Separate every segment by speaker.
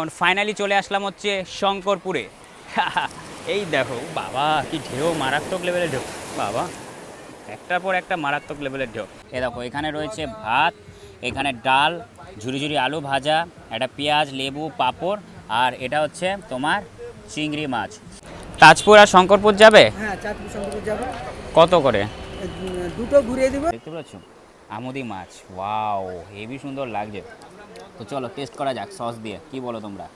Speaker 1: এখন ফাইনালি চলে আসলাম হচ্ছে শঙ্করপুরে। এই দেখো বাবা, কি ঢেউ, মারাত্মক লেভেলের ঢেউ বাবা, একটার পর একটা মারাত্মক লেভেলের ঢেউ। এ দেখো এখানে রয়েছে ভাত, এখানে ডাল, ঝুরি ঝুরি আলু ভাজা, একটা পেঁয়াজ, লেবু, পাঁপড়, আর এটা হচ্ছে তোমার চিংড়ি মাছ। তাজপুর আর শঙ্করপুর যাবে?
Speaker 2: হ্যাঁ, চাঁদপুর শঙ্করপুর যাবো।
Speaker 1: কত করে?
Speaker 2: দুটো ঘুরিয়ে দিব।
Speaker 1: দেখতে পাচ্ছ আমুদি মাছ, ওয়াও হেভি সুন্দর লাগছে। তো চলো টেস্ট করা যাক সস দিয়ে, কি বলো তোমরা?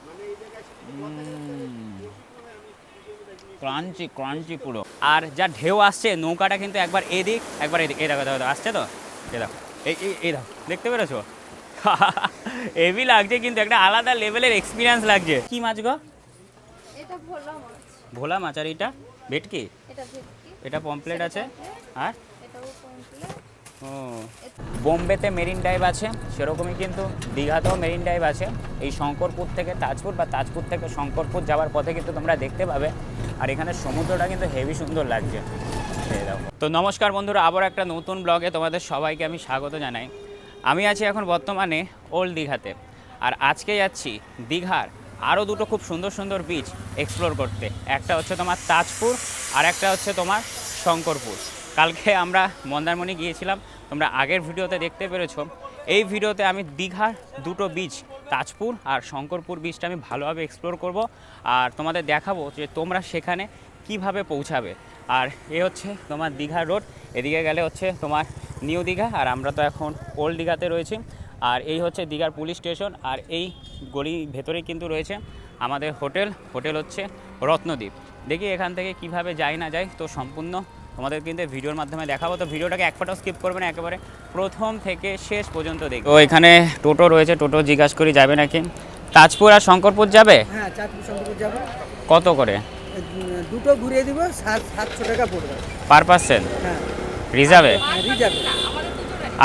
Speaker 1: ক্রাঞ্চি ক্রাঞ্চি পুরো। আর যা ঢেউ আসছে, নৌকাটা কিন্তু একবার এদিক একবার এদিক, এই দেখো দেখো আসছে তো, এই দেখো এই দেখো, দেখতে পেরেছো? হেভি লাগছে, কিন্তু একটা আলাদা লেভেলের এক্সপিরিয়েন্স লাগছে। কি মাছ গো?
Speaker 3: এটা ভোলা মাছ।
Speaker 1: ভোলা মাছ। আর এটা ভেটকি?
Speaker 3: এটা ভেটকি।
Speaker 1: এটা পমপ্লেট আছে। আর
Speaker 3: এটাও পমফ্রেট।
Speaker 1: ও, বোম্বেতে মেরিন ড্রাইভ আছে, সেরকমই কিন্তু দীঘাতেও মেরিন ড্রাইভ আছে। এই শঙ্করপুর থেকে তাজপুর বা তাজপুর থেকে শঙ্করপুর যাওয়ার পথে কিন্তু তোমরা দেখতে পাবে। আর এখানে সমুদ্রটা কিন্তু হেভি সুন্দর লাগছে। তো নমস্কার বন্ধুরা, আবার একটা নতুন ব্লগে তোমাদের সবাইকে আমি স্বাগত জানাই। আমি আছি এখন বর্তমানে ওল্ড দীঘাতে, আর আজকে যাচ্ছি দীঘার আরও দুটো খুব সুন্দর সুন্দর বিচ এক্সপ্লোর করতে। একটা হচ্ছে তোমার তাজপুর, আর একটা হচ্ছে তোমার শঙ্করপুর। কালকে আমরা মন্দারমণি গিয়েছিলাম, তোমরা আগের ভিডিওতে দেখতে পেরেছো। এই ভিডিওতে আমি দীঘার দুটো বিচ, তাজপুর আর শঙ্করপুর বিচটা আমি ভালোভাবে এক্সপ্লোর করব, আর তোমাদের দেখাবো যে তোমরা সেখানে কিভাবে পৌঁছাবে। আর এ হচ্ছে তোমার দীঘা রোড, এদিকে গেলে হচ্ছে তোমার নিউ দীঘা, আর আমরা তো এখন ওল্ড দীঘাতে রয়েছি। আর এই হচ্ছে দীঘার পুলিশ স্টেশন, আর এই গলির ভেতরেই কিন্তু রয়েছে আমাদের হোটেল হচ্ছে রত্নদ্বীপ। দেখি এখান থেকে কিভাবে যাই না যাই, তো সম্পূর্ণ তোমাদের কিন্তু ভিডিওর মাধ্যমে দেখাবো। তো ভিডিওটাকে এক ফোঁটাও স্কিপ করবে না, একেবারে প্রথম থেকে শেষ পর্যন্ত দেখো। তো এখানে টোটো রয়েছে, টোটো জিজ্ঞাসা করি যাবে নাকি। তাজপুর আর শঙ্করপুর যাবে?
Speaker 2: হ্যাঁ, চাঁদপুর শঙ্করপুর যাবো।
Speaker 1: কত করে?
Speaker 2: দুটো ঘুরিয়ে দিব, 700 টাকা পড়বে
Speaker 1: পার পার্সন?
Speaker 2: হ্যাঁ,
Speaker 1: রিজার্ভে?
Speaker 2: রিজার্ভ।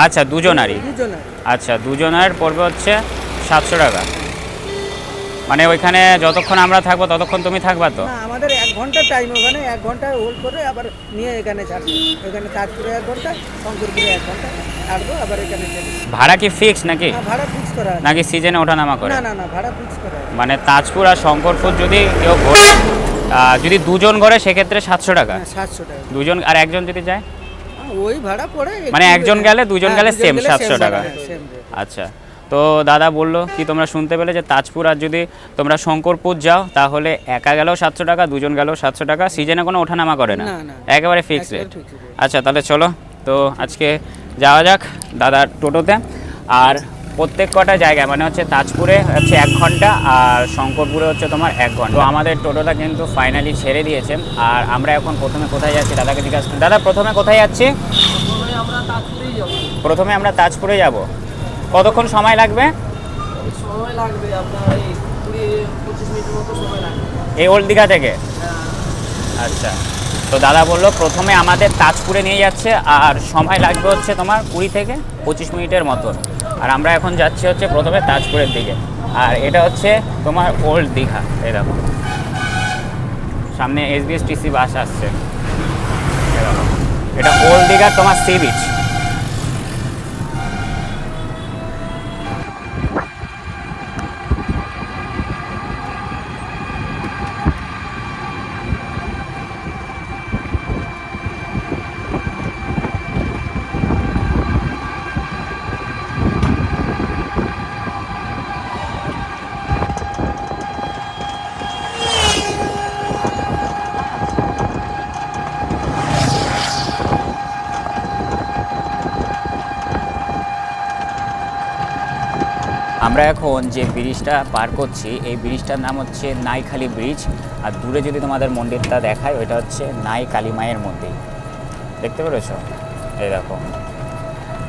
Speaker 1: আচ্ছা, দুজনারই?
Speaker 2: দুজনের।
Speaker 1: আচ্ছা, দুজনের পড়বে হচ্ছে 700 টাকা। মানে ওইখানে যতক্ষণ আমরা থাকবো ততক্ষণ তুমি থাকবা তো?
Speaker 2: না, আমাদের 1 ঘন্টা টাইম, ওখানে 1 ঘন্টা হোল্ড করে আবার নিয়ে এখানে ছাড়বো। এখানে তাজপুরে 1 ঘন্টা, শঙ্করপুরে 1 ঘন্টা ছাড়বো, আবার এখানে ছেড়ে দেবো।
Speaker 1: ভাড়া কি ফিক্স নাকি?
Speaker 2: হ্যাঁ, ভাড়া ফিক্স করা আছে।
Speaker 1: নাকি সিজনে ওঠানামা করে?
Speaker 2: না না না, ভাড়া ফিক্স করা আছে।
Speaker 1: মানে তাজপুর আর শঙ্করপুর যদি কেউ ঘোরে, যদি দুজন ঘোরে সেক্ষেত্রে 700 টাকা।
Speaker 2: হ্যাঁ, 700 টাকা।
Speaker 1: দুজন আর একজন যদি যায়?
Speaker 2: ওই ভাড়া পড়ে,
Speaker 1: মানে একজন গেলে দুজন গেলে সেম 700 টাকা।
Speaker 2: সেম।
Speaker 1: আচ্ছা, তো দাদা বললো কি, তোমরা শুনতে পেলে যে তাজপুর আর যদি তোমরা শঙ্করপুর যাও তাহলে একা গেলেও 700 টাকা, দুজন গেলেও 700 টাকা, সিজনে কোনো ওঠানামা করে না, একেবারে ফিক্স রেট। আচ্ছা তাহলে চলো, তো আজকে যাওয়া যাক দাদার টোটোতে। আর প্রত্যেক কটা জায়গায় মানে হচ্ছে তাজপুরে হচ্ছে 1 ঘন্টা, আর শঙ্করপুরে হচ্ছে তোমার 1 ঘন্টা। তো আমাদের টোটোটা কিন্তু ফাইনালি ছেড়ে দিয়েছে। আর আমরা এখন প্রথমে কোথায় যাচ্ছি দাদাকে জিজ্ঞাসা করি। দাদা প্রথমে কোথায় যাচ্ছি? প্রথমে আমরা তাজপুরে যাব। কতক্ষণ সময় লাগবে?
Speaker 2: সময় লাগবে আপনার এই 20-25 মিনিটের মতো সময় লাগবে
Speaker 1: এই ওল্ড দীঘা থেকে? আচ্ছা, তো দাদা বললো প্রথমে আমাদের তাজপুরে নিয়ে যাচ্ছে, আর সময় লাগবে হচ্ছে তোমার 20 থেকে 25 মিনিটের মতন। আর আমরা এখন যাচ্ছি হচ্ছে প্রথমে তাজপুরের দিকে। আর এটা হচ্ছে তোমার ওল্ড দীঘা। এই দেখো সামনে SBSTC বাস আসছে। এটা ওল্ড দীঘার তোমার সি বিচ। আমরা এখন যে ব্রিজটা পার করছি, এই ব্রিজটার নাম হচ্ছে নাইখালি ব্রিজ। আর দূরে যদি তোমাদের মন্দিরটা দেখায়, ওইটা হচ্ছে নাই কালী মায়ের মন্দির, দেখতে পেরেছো? এই দেখো,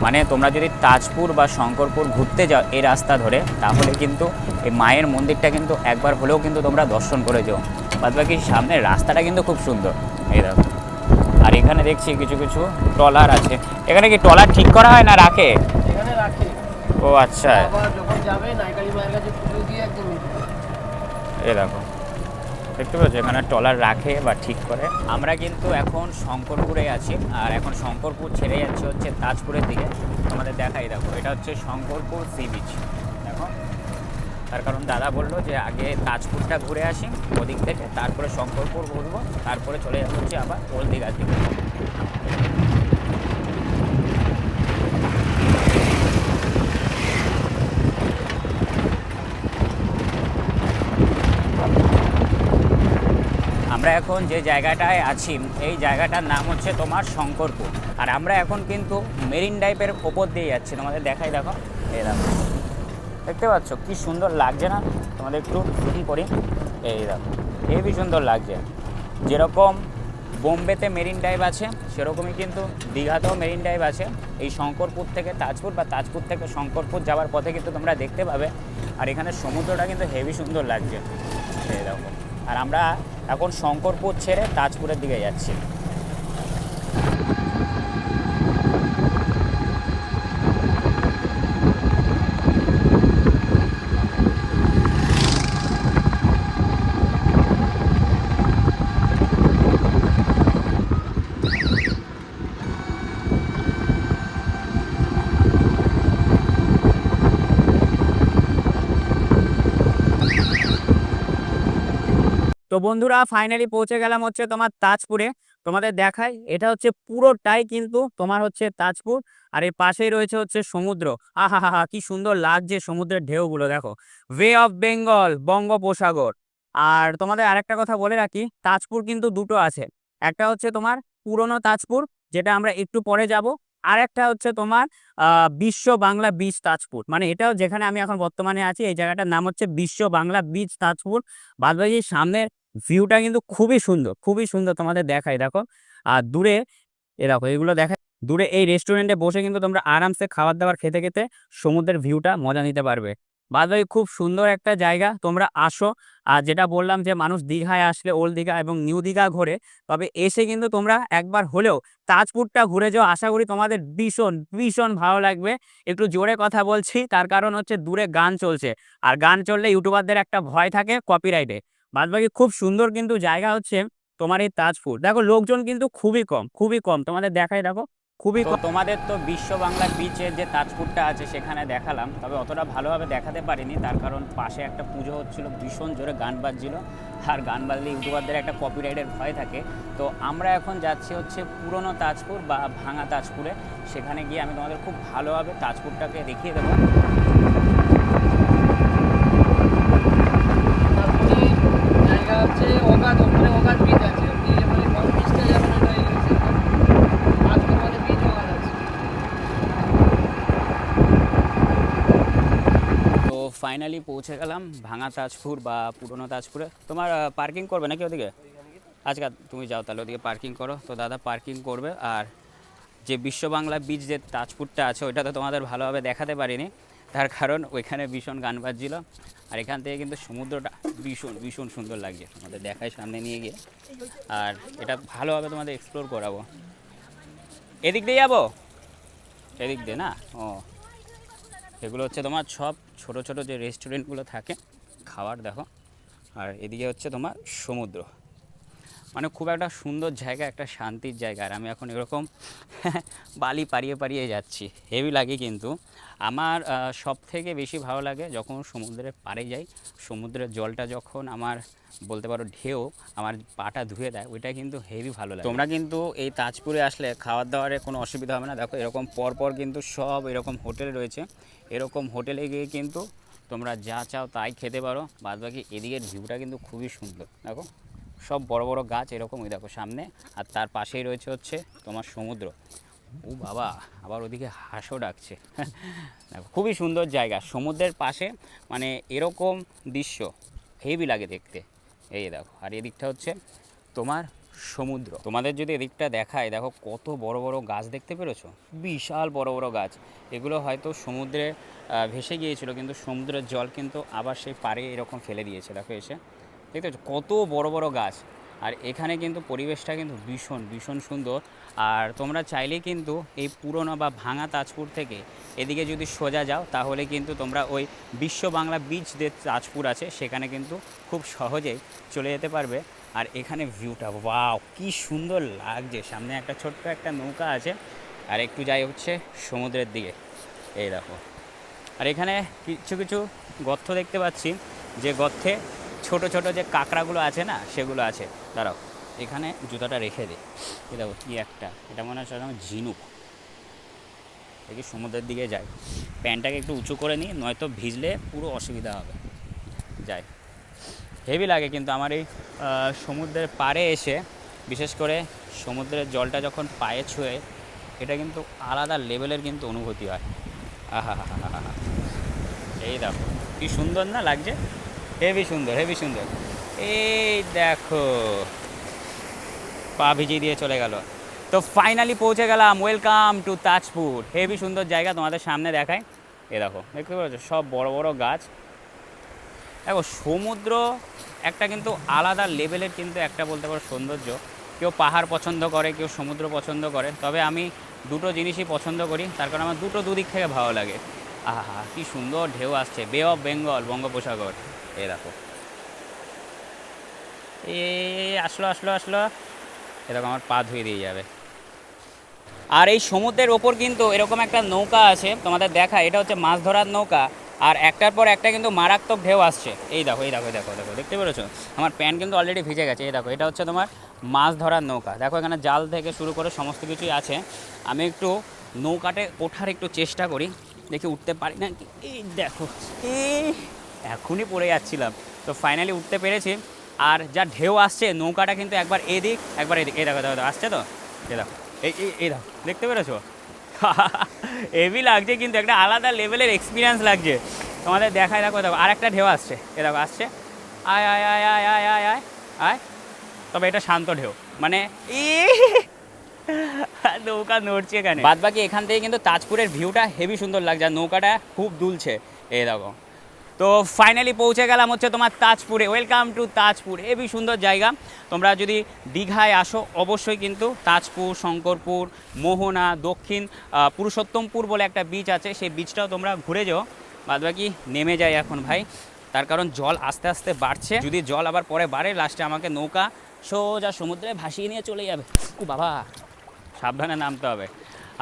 Speaker 1: মানে তোমরা যদি তাজপুর বা শঙ্করপুর ঘুরতে যাও এই রাস্তা ধরে, তাহলে কিন্তু এই মায়ের মন্দিরটা কিন্তু একবার হলেও কিন্তু তোমরা দর্শন করে যাও। বাদ বাকি সামনের রাস্তাটা কিন্তু খুব সুন্দর। এই দেখো, আর এখানে দেখছি কিছু কিছু ট্রলার আছে। এখানে কি ট্রলার ঠিক করা হয় না রাখে?
Speaker 2: এখানে রাখি।
Speaker 1: ও আচ্ছা,
Speaker 2: আবার যখন যাবে নাইকালি মায়ের কাছে পুজো দিয়ে একদম।
Speaker 1: এই দেখো, দেখতে পাচ্ছ এখানে ট্রলার রাখে বা ঠিক করে। আমরা কিন্তু এখন শঙ্করপুরে আছি, আর এখন শঙ্করপুর ছেড়ে যাচ্ছে হচ্ছে তাজপুরের দিকে। আমাদের দেখাই, দেখো এটা হচ্ছে শঙ্করপুর সি বিচ। দেখো তার কারণ দাদা বললো যে আগে তাজপুরটা ঘুরে আসি ওদিক থেকে, তারপরে শঙ্করপুর ঘুরবো, তারপরে চলে যাবো হচ্ছে আবার ওল্ড দীঘার দিকে। আমরা এখন যে জায়গাটায় আছি এই জায়গাটার নাম হচ্ছে তোমার শঙ্করপুর, আর আমরা এখন কিন্তু মেরিন ড্রাইভের ওপর দিয়ে যাচ্ছি। তোমাদের দেখাই, দেখো এই দেখো, দেখতে পাচ্ছ কি সুন্দর লাগছে না? তোমাদের একটু জুম করি, এই দেখো হেবি সুন্দর লাগছে। যেরকম বোম্বেতে মেরিন ড্রাইভ আছে সেরকমই কিন্তু দীঘাতেও মেরিন ড্রাইভ আছে। এই শঙ্করপুর থেকে তাজপুর বা তাজপুর থেকে শঙ্করপুর যাওয়ার পথে কিন্তু তোমরা দেখতে পাবে। আর এখানে সমুদ্রটা কিন্তু হেবি সুন্দর লাগছে, এই দেখো। আর আমরা এখন শঙ্করপুর ছেড়ে তাজপুরের দিকে যাচ্ছি। তো বন্ধুরা ফাইনালি পৌঁছে গেলাম হচ্ছে তোমার তাজপুরে। তোমাদের দেখাই, এটা হচ্ছে পুরোটাই কিন্তু তোমার হচ্ছে তাজপুর, আর এর পাশেই রয়েছে হচ্ছে সমুদ্র। আহা হা হা, কি সুন্দর লাগছে সমুদ্রের ঢেউগুলো, দেখো ওয়ে অফ বেঙ্গল, বঙ্গোপসাগর। আর তোমাদের আরেকটা কথা বলে রাখি, তাজপুর কিন্তু দুটো আছে, একটা হচ্ছে তোমার পুরনো তাজপুর, যেটা আমরা একটু পরে যাব, আর একটা হচ্ছে তোমার বিশ্ব বাংলা বীচ তাজপুর। মানে এটাও যেখানে আমি এখন বর্তমানে আছি এই জায়গাটার নাম হচ্ছে বিশ্ব বাংলা বীচ তাজপুর। বাদবাকি সামনের ভিউটা কিন্তু খুবই সুন্দর, খুবই সুন্দর। তোমাদের দেখাই, দেখো আর দূরে এ দেখো এগুলো দেখাই। দূরে এই রেস্টুরেন্টে বসে কিন্তু তোমরা আরামসে খাবার দাবার খেতে খেতে সমুদ্রের ভিউটা মজা নিতে পারবে। বাদবাকি খুব সুন্দর একটা জায়গা, তোমরা আসো। আর যেটা বললাম যে মানুষ দীঘায় আসলে ওল্ড দীঘা এবং নিউ দীঘা ঘোরে, তবে এসে কিন্তু তোমরা একবার হলেও তাজপুরটা ঘুরে যাও। আশা করি তোমাদের ভীষণ ভীষণ ভালো লাগবে। একটু জোরে কথা বলছি তার কারণ হচ্ছে দূরে গান চলছে, আর গান চললে ইউটিউবারদের একটা ভয় থাকে কপিরাইটে। বাদবাকি খুব সুন্দর কিন্তু জায়গা হচ্ছে তোমার এই তাজপুর। দেখো লোকজন কিন্তু খুবই কম, খুবই কম। তোমাদের দেখাই, দেখো খুবই কম। তোমাদের তো বিশ্ব বাংলা বিচের যে তাজপুরটা আছে সেখানে দেখালাম, তবে অতটা ভালোভাবে দেখাতে পারিনি, তার কারণ পাশে একটা পুজো হচ্ছিল, ভীষণ জোরে গান বাজছিল, আর গান বাজলে ইউটিউবারদের একটা কপিরাইটের ভয় থাকে। তো আমরা এখন যাচ্ছি হচ্ছে পুরনো তাজপুর বা ভাঙা তাজপুরে। সেখানে গিয়ে আমি তোমাদের খুব ভালোভাবে তাজপুরটাকে দেখিয়ে দেবো।
Speaker 2: জায়গা হচ্ছে ওগাদ, ওখানে ওগাদ বীচ আছে। আপনি মানে কোন বীচটা যাবেন ওটা এই হচ্ছে তাজপুর মানে বীচ ওগাদ আছে।
Speaker 1: তো ফাইনালি পৌঁছে গেলাম ভাঙা তাজপুর বা পুরনো তাজপুরে। তোমার পার্কিং করবে নাকি ওদিকে? আজকে তুমি যাও তাহলে ওদিকে পার্কিং করো। তো দাদা পার্কিং করবে। আর যে বিশ্ব বাংলা বীচ যে তাজপুরটা আছে ওইটা তো তোমাদের ভালোভাবে দেখাতে পারিনি, তার কারণ ওইখানে ভীষণ গান বাজছিল। আর এখান থেকে কিন্তু সমুদ্রটা ভীষণ ভীষণ সুন্দর লাগছে, তোমাদের দেখায় সামনে নিয়ে গিয়ে। আর এটা ভালোভাবে তোমাদের এক্সপ্লোর করাবো। এদিক দিয়ে যাবো, এদিক দিয়ে না? ও, এগুলো হচ্ছে তোমার সব ছোট ছোট যে রেস্টুরেন্টগুলো থাকে খাবার, দেখো। আর এদিকে হচ্ছে তোমার সমুদ্র, মানে খুব একটা সুন্দর জায়গা, একটা শান্তির জায়গা। আর আমি এখন এরকম বালি পাড়িয়ে পাড়িয়ে যাচ্ছি, হেভি লাগে। কিন্তু আমার সব থেকে বেশি ভালো লাগে যখন সমুদ্রের পাড়ে যাই, সমুদ্রের জলটা যখন আমার বলতে পারো ঢেউ আমার পাটা ধুয়ে দেয়, ওইটা কিন্তু হেভি ভালো লাগে। তোমরা কিন্তু এই তাজপুরে আসলে খাবার দাবারে কোনো অসুবিধা হবে না। দেখো এরকম পরপর কিন্তু সব এরকম হোটেল রয়েছে, এরকম হোটেলে গিয়ে কিন্তু তোমরা যা চাও তাই খেতে পারো। বাদবাকি এদিকের ভিউটা কিন্তু খুবই সুন্দর, দেখো সব বড় বড় গাছ এরকম, ওই দেখো সামনে। আর তার পাশেই রয়েছে হচ্ছে তোমার সমুদ্র। ও বাবা, আবার ওদিকে হাঁসও ডাকছে। দেখো খুবই সুন্দর জায়গা সমুদ্রের পাশে, মানে এরকম দৃশ্য হেভি লাগে দেখতে। এই দেখো, আর এদিকটা হচ্ছে তোমার সমুদ্র। তোমাদের যদি এদিকটা দেখায়, দেখো কত বড় বড় গাছ দেখতে পেরেছো, বিশাল বড় বড় গাছ। এগুলো হয়তো সমুদ্রে ভেসে গিয়েছিল, কিন্তু সমুদ্রের জল কিন্তু আবার সেই পাড়ে এরকম ফেলে দিয়েছে। দেখো এসে দেখতে পাচ্ছ কত বড় বড় গাছ। আর এখানে কিন্তু পরিবেশটা কিন্তু ভীষণ ভীষণ সুন্দর। আর তোমরা চাইলেই কিন্তু এই পুরনো বা ভাঙা তাজপুর থেকে এদিকে যদি সোজা যাও তাহলে কিন্তু তোমরা ওই বিশ্ব বাংলা বীচ যে তাজপুর আছে সেখানে কিন্তু খুব সহজেই চলে যেতে পারবে। আর এখানে ভিউটা ওয়াও কি সুন্দর লাগছে, সামনে একটা ছোট্ট একটা নৌকা আছে। আর একটু যাই হচ্ছে সমুদ্রের দিকে, এই দেখো আর এখানে কিছু কিছু গর্ত দেখতে পাচ্ছি, যে গর্তে ছোট ছোট যে কাঁকড়াগুলো আছে না সেগুলো আছে। দাঁড়াও, এখানে জুতাটা রেখে দিই। এ দেখো কি একটা, এটা মনে হচ্ছে যেন ঝিনুক। দেখি সমুদ্রের দিকে যাই, প্যান্টটাকে একটু উঁচু করে নিই, নয়তো ভিজলে পুরো অসুবিধা হবে। যাই, হেভি লাগে কিন্তু আমার এই সমুদ্রের পাড়ে এসে, বিশেষ করে সমুদ্রের জলটা যখন পায়ে ছুঁয়ে, এটা কিন্তু আলাদা লেভেলের কিন্তু অনুভূতি হয়। আহা হা হা হা, এই দেখো কি সুন্দর না লাগছে, হেভি সুন্দর হেভি সুন্দর। এই দেখো পা ভিজিয়ে দিয়ে চলে গেল। তো ফাইনালি পৌঁছে গেলাম, ওয়েলকাম টু তাজপুর। হেভি সুন্দর জায়গা, তোমাদের সামনে দেখায়। এ দেখো, দেখতে পাচ্ছ সব বড় বড় গাছ। দেখো সমুদ্র একটা কিন্তু আলাদা লেভেলের কিন্তু একটা বলতে পারো সৌন্দর্য। কেউ পাহাড় পছন্দ করে, কেউ সমুদ্র পছন্দ করে, তবে আমি দুটো জিনিসই পছন্দ করি, তার কারণ আমার দুদিক থেকে ভালো লাগে। আহা কি সুন্দর ঢেউ আসছে, বে অফ বেঙ্গল, বঙ্গোপসাগর। এ দেখো, এ আসলো আসলো আসলো, এরকম আমার পা ধুয়ে দিয়ে যাবে। আর এই সমুদ্রের ওপর কিন্তু এরকম একটা নৌকা আছে, তোমাদের দেখা, এটা হচ্ছে মাছ ধরার নৌকা। আর একটার পর একটা কিন্তু মারাত্মক ঢেউ আসছে। এই দেখো এই দেখো দেখো দেখো, দেখতে পেরেছো? আমার প্যান্ট কিন্তু অলরেডি ভিজে গেছে। এই দেখো, এটা হচ্ছে তোমার মাছ ধরার নৌকা। দেখো এখানে জাল থেকে শুরু করে সমস্ত কিছুই আছে। আমি একটু নৌকাতে ওঠার একটু চেষ্টা করি, দেখি উঠতে পারি না কি। এই দেখো, এই এখনই পড়ে যাচ্ছিলাম, তো ফাইনালি উঠতে পেরেছি। আর যা ঢেউ আসছে, নৌকাটা কিন্তু একবার এদিক একবার এদিক। এই দেখো দেখো আসছে তো, এই দেখো, এই দেখো, দেখতে পেরেছো? হেভি লাগছে কিন্তু, একটা আলাদা লেভেলের এক্সপিরিয়েন্স লাগছে। তোমাদের দেখায়, দেখো দেখো আর একটা ঢেউ আসছে, এ দেখো আসছে। আয় আয় আয় আয় আয় আয় আয় আয়, তবে এটা শান্ত ঢেউ, মানে নৌকা নড়ছে এখানে। বাদ বাকি এখান থেকে কিন্তু তাজপুরের ভিউটা হেভি সুন্দর লাগছে, আর নৌকাটা খুব দুলছে। এই দেখো, তো ফাইনালি পৌঁছে গেলাম হচ্ছে তোমার তাজপুরে। ওয়েলকাম টু তাজপুর, হেভি সুন্দর জায়গা। তোমরা যদি দীঘায় আসো, অবশ্যই কিন্তু তাজপুর, শঙ্করপুর, মোহনা, দক্ষিণ পুরুষোত্তমপুর বলে একটা বিচ আছে, সেই বিচটাও তোমরা ঘুরে যাও। বাদবাকি নেমে যায় এখন ভাই, তার কারণ জল আস্তে আস্তে বাড়ছে। যদি জল আবার পরে বাড়ে, লাস্টে আমাকে নৌকা সোজা সমুদ্রে ভাসিয়ে নিয়ে চলে যাবে। ও বাবা, সাবধানে নামতে হবে।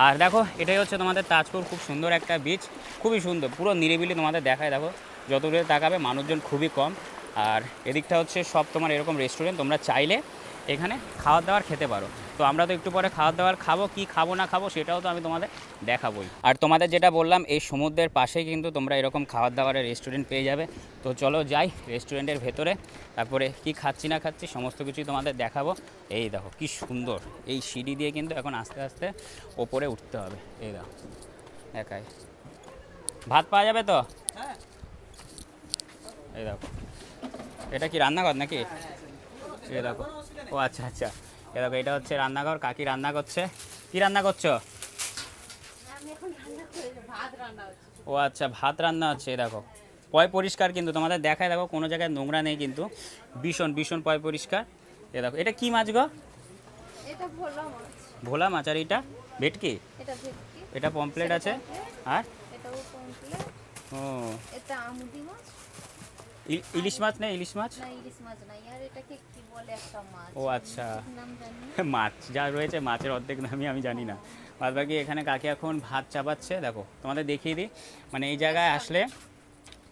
Speaker 1: আর দেখো, এটাই হচ্ছে তোমাদের তাজপুর, খুব সুন্দর একটা বিচ, খুবই সুন্দর, পুরো নিরিবিলি। তোমাদের দেখায়, দেখো যত দূরে তাকাবে মানুষজন খুবই কম। আর এদিকটা হচ্ছে সব তোমার এরকম রেস্টুরেন্ট, তোমরা চাইলে এখানে খাবার দাবার খেতে পারো। তো আমরা তো একটু পরে খাবার দাবার খাবো, কি খাবো না খাবো সেটাও তো আমি তোমাদের দেখাবোই। আর তোমাদের যেটা বললাম, এই সমুদ্রের পাশেই কিন্তু তোমরা এরকম খাবার দাবারের রেস্টুরেন্ট পেয়ে যাবে। তো চলো যাই রেস্টুরেন্টের ভেতরে, তারপরে কি খাচ্ছি না খাচ্ছি সমস্ত কিছুই তোমাদের দেখাবো। এই দেখো কি সুন্দর, এই সিঁড়ি দিয়ে কিন্তু এখন আস্তে আস্তে ওপরে উঠতে হবে। এই দেখো, একাই ভাত পাওয়া যাবে তো? এই দেখো, এটা কি রান্নাঘর নাকি? এই দেখো, ও আচ্ছা আচ্ছা, এই দেখো এটা হচ্ছে রান্নাঘর, কাকি রান্না করছে। কি রান্না করছো?
Speaker 3: আমি এখন রান্না করে ভাত রান্না হচ্ছে।
Speaker 1: ও আচ্ছা, ভাত রান্না হচ্ছে। এই দেখো পয় পরিষ্কার কিন্তু, তোমাদের দেখায়, দেখো কোনো জায়গায় নোংরা নেই কিন্তু, ভীষণ ভীষণ পয় পরিষ্কার। এ দেখো, এটা কি মাছ গো?
Speaker 3: এটা ভোলা মাছ।
Speaker 1: ভোলা মাছ। আর এটা ভেটকি?
Speaker 3: এটা ভেটকি।
Speaker 1: এটা পমপ্লেট আছে। আর
Speaker 3: এটাও পমফ্রেট।
Speaker 1: ও,
Speaker 3: এটা আমুদি মাছ।
Speaker 1: ইলিশ মাছ নেই? ইলিশ মাছ
Speaker 3: না, ইলিশ মাছ নাই। আর এটাকে কি বলে একটা মাছ,
Speaker 1: ও আচ্ছা,
Speaker 3: নাম জানি।
Speaker 1: মাছ যা রয়েছে, মাছের অর্ধেক নামই আমি জানি না। বাদ বাকি এখানে কাকি এখন ভাত চাপাচ্ছে। দেখো তোমাদের দেখিয়ে দিই, মানে এই জায়গায় আসলে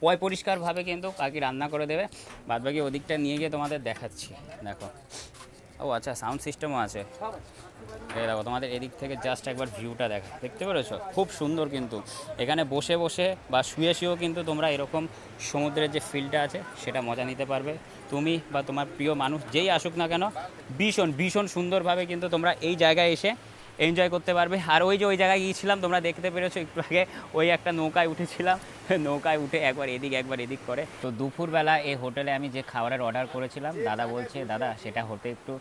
Speaker 1: পয় পরিষ্কারভাবে কিন্তু কাকি রান্না করে দেবে। বাদ বাকি ওদিকটা নিয়ে গিয়ে তোমাদের দেখাচ্ছি। দেখো, ও আচ্ছা, সাউন্ড সিস্টেমও আছে। এই দেখো, তোমাদের এদিক থেকে জাস্ট একবার ভিউটা দেখা, দেখতে পেরেছো? খুব সুন্দর কিন্তু। এখানে বসে বসে বা শুয়ে শুয়েও কিন্তু তোমরা এরকম সমুদ্রের যে ফিলটা আছে সেটা মজা নিতে পারবে। তুমি বা তোমার প্রিয় মানুষ যেই আসুক না কেন, ভীষণ ভীষণ সুন্দরভাবে কিন্তু তোমরা এই জায়গায় এসে এনজয় করতে পারবে। আর ওই যে ওই জায়গায় গিয়েছিলাম, তোমরা দেখতে পেরেছো একটু আগে, ওই একটা নৌকায় উঠেছিলাম, নৌকায় উঠে একবার এদিক করে। তো দুপুরবেলা এই হোটেলে আমি যে খাবারের অর্ডার করেছিলাম, দাদা বলছে দাদা সেটা হতে একটু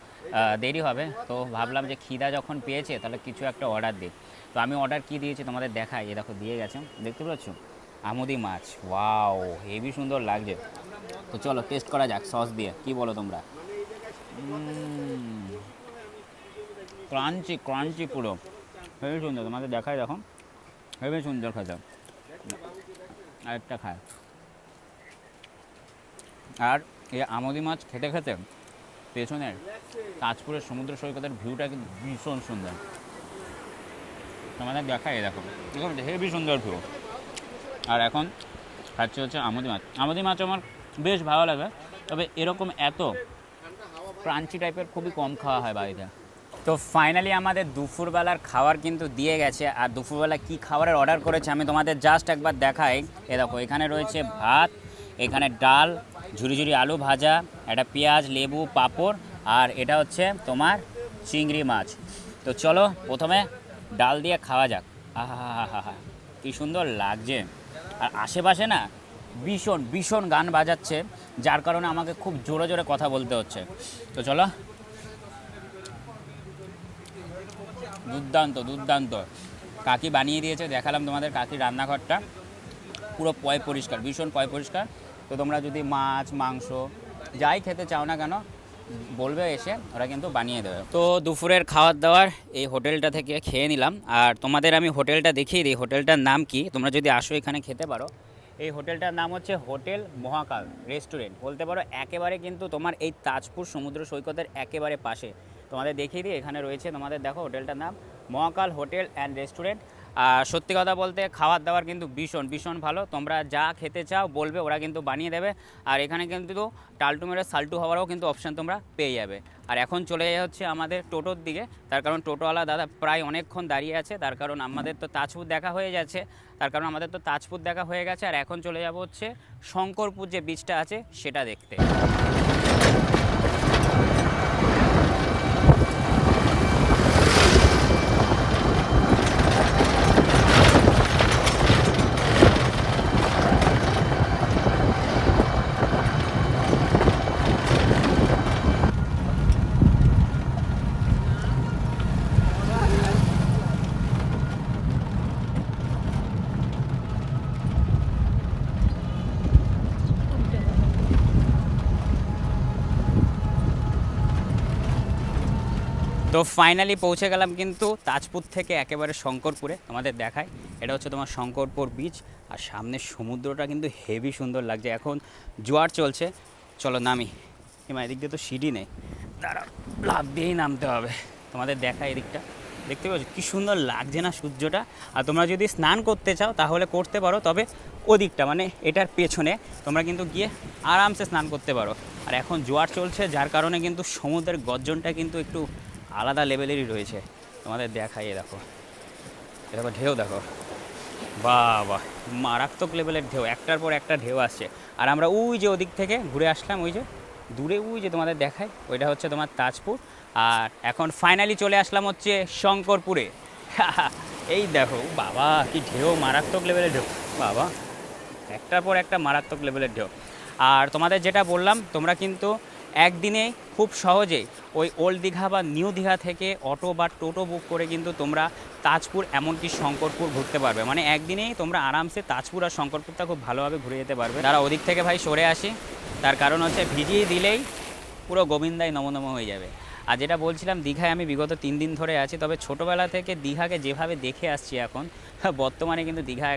Speaker 1: দেরি হবে। তো ভাবলাম যে খিদা যখন পেয়েছে তাহলে কিছু একটা অর্ডার দিই। তো আমি অর্ডার কি দিয়েছি তোমাদের দেখাই, এ দেখো দিয়ে গেছে, দেখতে পাচ্ছ, আমুদি মাছ। ওয়াও, হেভি সুন্দর লাগছে। তো চলো টেস্ট করা যাক সস দিয়ে, কি বলো তোমরা? ক্রাঞ্চি ক্রাঞ্চি পুরো, হেভি সুন্দর। তোমাদের দেখায়, দেখো হেভি সুন্দর খেতে। আরেকটা খায়। আর এই আমুদি মাছ খেতে খেতে পেছনের তাজপুরের সমুদ্র সৈকতের ভিউটা কিন্তু ভীষণ সুন্দর। তোমাদের দেখায়, দেখো হেভি সুন্দর ভিউ। আর এখন খাচ্ছি হচ্ছে আমুদি মাছ। আমুদি মাছ আমার বেশ ভালো লাগে, তবে এরকম এত ক্রাঞ্চি টাইপের খুবই কম খাওয়া হয় বাড়িতে। তো ফাইনালি আমাদের দুপুরবেলার খাবার কিন্তু দিয়ে গেছে। আর দুপুরবেলা কি খাবারের অর্ডার করেছে আমি তোমাদের জাস্ট একবার দেখাই। এ দেখো, এখানে রয়েছে ভাত, এখানে ডাল, ঝুরি ঝুরি আলু ভাজা, একটা পেঁয়াজ, লেবু, পাঁপড়, আর এটা হচ্ছে তোমার চিংড়ি মাছ। তো চলো প্রথমে ডাল দিয়ে খাওয়া যাক। আহা হা হা হা, কী সুন্দর লাগছে। আর আশেপাশে না ভীষণ ভীষণ গান বাজাচ্ছে, যার কারণে আমাকে খুব জোরে জোরে কথা বলতে হচ্ছে। তো চলো, দুর্দান্ত দুর্দান্ত। কাকি বানিয়ে দিয়েছে, দেখালাম তোমাদের কাকির রান্নাঘরটা পুরো পয় পরিষ্কার, ভীষণ পয় পরিষ্কার। তো তোমরা যদি মাছ মাংস যাই খেতে চাও না কেন বলবে, এসে ওরা কিন্তু বানিয়ে দেবে। তো দুপুরের খাওয়ার দাওয়ার এই হোটেলটা থেকে খেয়ে নিলাম। আর তোমাদের আমি হোটেলটা দেখিয়ে দিই, হোটেলটার নাম কি, তোমরা যদি আসো এখানে খেতে পারো। এই হোটেলটার নাম হচ্ছে হোটেল মহাকাল রেস্টুরেন্ট, বলতে পারো একেবারে কিন্তু তোমার এই তাজপুর সমুদ্র সৈকতের একেবারে পাশে। তোমাদের দেখিয়ে দিই, এখানে রয়েছে তোমাদের দেখো হোটেলটার নাম মহাকাল হোটেল অ্যান্ড রেস্টুরেন্ট। আর সত্যি কথা বলতে খাবার দাবার কিন্তু ভীষণ ভীষণ ভালো। তোমরা যা খেতে চাও বলবে, ওরা কিন্তু বানিয়ে দেবে। আর এখানে কিন্তু টালটু মেরে সাল্টু হওয়ারও কিন্তু অপশান তোমরা পেয়ে যাবে। আর এখন চলে যাওয়া হচ্ছে আমাদের টোটোর দিকে, তার কারণ টোটোওয়ালা দাদা প্রায় অনেকক্ষণ দাঁড়িয়ে আছে। তার কারণ আমাদের তো তাজপুর দেখা হয়ে গেছে, আর এখন চলে যাব হচ্ছে শঙ্করপুর যে বিচটা আছে সেটা দেখতে। তো ফাইনালি পৌঁছে গেলাম কিন্তু তাজপুর থেকে একেবারে শঙ্করপুরে। তোমাদের দেখায়, এটা হচ্ছে তোমার শঙ্করপুর বিচ। আর সামনের সমুদ্রটা কিন্তু হেভি সুন্দর লাগছে, এখন জোয়ার চলছে। চলো নামি। এবার এদিক দিয়ে তো সিঁড়ি নেই, দাঁড়া লাফ দিয়েই নামতে হবে। তোমাদের দেখায় এদিকটা, দেখতে পাচ্ছ কী সুন্দর লাগছে না সূর্যটা। আর তোমরা যদি স্নান করতে চাও তাহলে করতে পারো, তবে ওদিকটা মানে এটার পেছনে তোমরা কিন্তু গিয়ে আরামসে স্নান করতে পারো। আর এখন জোয়ার চলছে, যার কারণে কিন্তু সমুদ্রের গর্জনটা কিন্তু একটু আলাদা লেভেলেরই রয়েছে। তোমাদের দেখাই, দেখো দেখো ঢেউ, দেখো বাহ বাহ, মারাত্মক লেভেলের ঢেউ, একটার পর একটা ঢেউ আসছে। আর আমরা ওই যে ওদিক থেকে ঘুরে আসলাম, ওই যে দূরে ওই যে তোমাদের দেখায়, ওইটা হচ্ছে তোমার তাজপুর। আর এখন ফাইনালি চলে আসলাম হচ্ছে শঙ্করপুরে। এই দেখো বাবা, কি ঢেউ, মারাত্মক লেভেলের ঢেউ বাবা, একটার পর একটা মারাত্মক লেভেলের ঢেউ। আর তোমাদের যেটা বললাম, তোমরা কিন্তু একদিনে খুব সহজেই ওই ওল্ড দীঘা বা নিউ দীঘা থেকে অটো বা টোটো বুক করে কিন্তু তোমরা তাজপুর এমনকি শঙ্করপুর ঘুরতে পারবে। মানে একদিনেই তোমরা আরামসে তাজপুর আর শঙ্করপুরটা খুব ভালোভাবে ঘুরে যেতে পারবে। তারা ওদিক থেকে ভাই সরে আসি, তার কারণ হচ্ছে ভিজিয়ে দিলেই পুরো গোবিন্দাই নমনম হয়ে যাবে। আর যেটা বলছিলাম, দীঘায় আমি বিগত 3 দিন ধরে আছি, তবে ছোটোবেলা থেকে দীঘাকে যেভাবে দেখে আসছি, এখন বর্তমানে কিন্তু দীঘা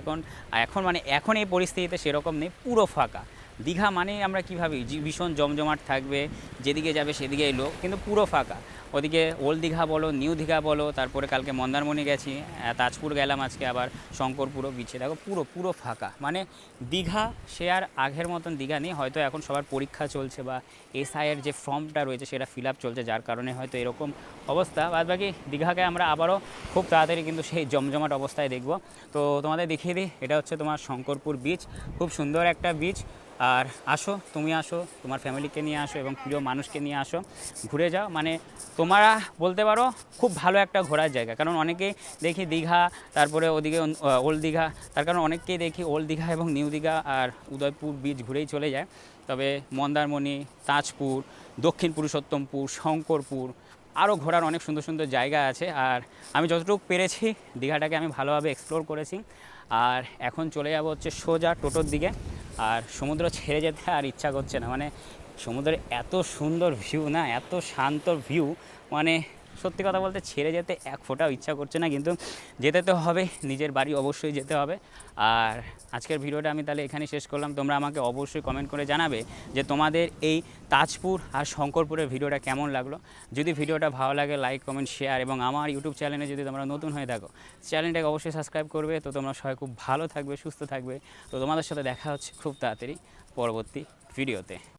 Speaker 1: এখন এই পরিস্থিতিতে সেরকম নেই, পুরো ফাঁকা। দীঘা মানে আমরা কী ভাবি, ভীষণ জমজমাট থাকবে, যেদিকে যাবে সেদিকেই লোক, কিন্তু পুরো ফাঁকা। ওদিকে ওল্ড দীঘা বলো, নিউ দীঘা বলো, তারপরে কালকে মন্দারমণি গেছি, তাজপুর গেলাম, আজকে আবার শঙ্করপুরও বিচে, দেখো পুরো ফাঁকা। মানে দীঘা সে আর আগের মতন দীঘা নেই। হয়তো এখন সবার পরীক্ষা চলছে বা এসআইয়ের যে ফর্মটা রয়েছে সেটা ফিল আপ চলছে, যার কারণে হয়তো এরকম অবস্থা। বাদবাকি দীঘাকে আমরা আবারও খুব তাড়াতাড়ি কিন্তু সেই জমজমাট অবস্থায় দেখব। তো তোমাদের দেখিয়ে দিই, এটা হচ্ছে তোমার শঙ্করপুর বিচ, খুব সুন্দর একটা বিচ। আর আসো, তুমি আসো, তোমার ফ্যামিলিকে নিয়ে আসো এবং প্রিয় মানুষকে নিয়ে আসো, ঘুরে যাও। মানে তোমরা বলতে পারো খুব ভালো একটা ঘোরার জায়গা। কারণ অনেকেই দেখি দীঘা, তারপরে ওদিকে ওল্ড দীঘা, তার কারণ অনেককেই দেখি ওল্ড দীঘা এবং নিউ দীঘা আর উদয়পুর বিচ ঘুরেই চলে যায়। তবে মন্দারমণি, তাজপুর, দক্ষিণ পুরুষোত্তমপুর, শঙ্করপুর, আরও ঘোরার অনেক সুন্দর সুন্দর জায়গা আছে। আর আমি যতটুকু পেরেছি দীঘাটাকে আমি ভালোভাবে এক্সপ্লোর করেছি। আর এখন চলে যাব হচ্ছে সোজা টোটোর দিকে। আর সমুদ্র ছেড়ে যেতে আর ইচ্ছা করছে না, মানে সমুদ্রের এত সুন্দর ভিউ না, এত শান্ত ভিউ, মানে সত্যি কথা বলতে ছেড়ে যেতে এক ফোঁটাও ইচ্ছা করছে না, কিন্তু যেতে তো হবে, নিজের বাড়ি অবশ্যই যেতে হবে। আর আজকের ভিডিওটা আমি তাহলে এখানে শেষ করলাম। তোমরা আমাকে অবশ্যই কমেন্ট করে জানাবে যে তোমাদের এই তাজপুর আর শঙ্করপুরের ভিডিওটা কেমন লাগলো। যদি ভিডিওটা ভালো লাগে লাইক কমেন্ট শেয়ার, এবং আমার ইউটিউব চ্যানেলে যদি তোমরা নতুন হয়ে থাকো চ্যানেলটাকে অবশ্যই সাবস্ক্রাইব করবে। তো তোমরা সবাই খুব ভালো থাকবে, সুস্থ থাকবে। তো তোমাদের সাথে দেখা হচ্ছে খুব তাড়াতাড়ি পরবর্তী ভিডিওতে।